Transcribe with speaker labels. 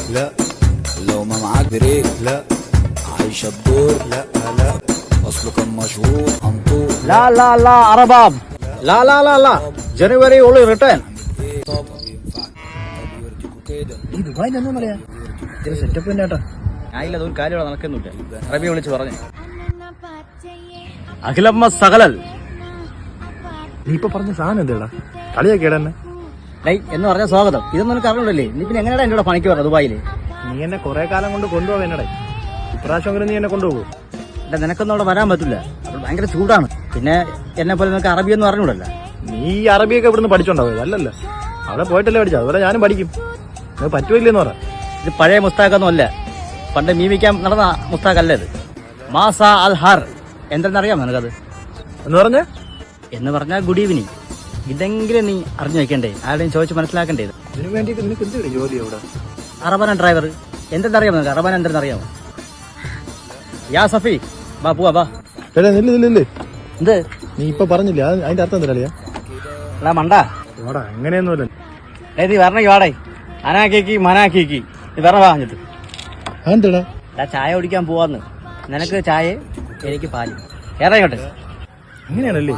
Speaker 1: لا لو ما معاك بريك لا عايش الدور لا لا اصله كان مشهور انطور
Speaker 2: لا لا لا عرباب لا لا لا لا ജനുവരി ഉള്ളി റിട്ടേൺ ഈ ദുബായിൽ ഒന്നും പറയാ ഇതിന് സെറ്റപ്പ് തന്നെ കേട്ടോ ഞാനില്ല അതൊരു കാര്യമാണ് നടക്കുന്നില്ല അറബിയെ വിളിച്ച് പറഞ്ഞു അഖിലമ്മ സകലൽ
Speaker 3: നീ ഇപ്പൊ പറഞ്ഞ സാധനം എന്താ കളിയാക്കിയടാ എന്നെ
Speaker 2: എന്ന് പറഞ്ഞ സ്വാഗതം ഇതൊന്നും എനിക്ക് അറിഞ്ഞില്ലേ നീ പിന്നെ എങ്ങനെയാ എന്നോട് പണിക്ക് പറഞ്ഞത് ദുബായില്
Speaker 3: നീ എന്നെ കുറെ കാലം കൊണ്ട് കൊണ്ടുപോകാൻ എന്നടേ ഇപ്രാവശ്യം നീ എന്നെ കൊണ്ടുപോകും
Speaker 2: അല്ല നിനക്കൊന്നും അവിടെ വരാൻ പറ്റില്ല അപ്പോൾ ഭയങ്കര ചൂടാണ് പിന്നെ എന്നെ പോലെ നിനക്ക് അറബിയൊന്നും അറിഞ്ഞൂടല്ല
Speaker 3: നീ ഈ അറബിയൊക്കെ ഇവിടുന്ന് പഠിച്ചോണ്ടാവും അല്ലല്ലോ അവിടെ പോയിട്ടല്ലേ പഠിച്ചത് അതുപോലെ ഞാനും പഠിക്കും അത് പറ്റുമില്ലെന്ന് പറ
Speaker 2: ഇത് പഴയ മുസ്താഖൊന്നും അല്ല പണ്ട് മീമിക്കാൻ നടന്ന മുസ്താഖ് അല്ല ഇത് മാസ അൽ ഹർ എന്തെന്നറിയാമോ നിനക്കത് എന്ന് പറഞ്ഞാൽ ഗുഡ് ഈവനിങ് ഇതെങ്കിലും നീ അറിഞ്ഞു വെക്കണ്ടേ ആരുടെയും ചോദിച്ച് മനസ്സിലാക്കണ്ടേ ഇത്
Speaker 3: ഇതിനു വേണ്ടിയിട്ട് നിനക്ക് എന്ത് ജോലി അവിടെ
Speaker 2: അറബാന ഡ്രൈവർ എന്തെന്നറിയാമോ നിനക്ക് അറബാന എന്തെന്നറിയാമോ യാ സഫി ബാ പോവാ ബാ
Speaker 3: നില്ലേ
Speaker 2: എന്ത്
Speaker 3: നീ ഇപ്പൊ പറഞ്ഞില്ലേ അതിന്റെ അർത്ഥം എന്താ
Speaker 2: എടാ മണ്ടാ
Speaker 3: അങ്ങനെയൊന്നുമില്ല
Speaker 2: നീ വരണേ വാടേ അനാക്കേക്ക് മനാക്കേക്ക് നീ വരണ വാങ്ങിട്ട്
Speaker 3: അതെന്താടാ
Speaker 2: ചായ കുടിക്കാൻ പോവാന്ന് നിനക്ക് ചായ എനിക്ക് പാല് ഏറെ ഇങ്ങോട്ട്
Speaker 3: അങ്ങനെയാണല്ലേ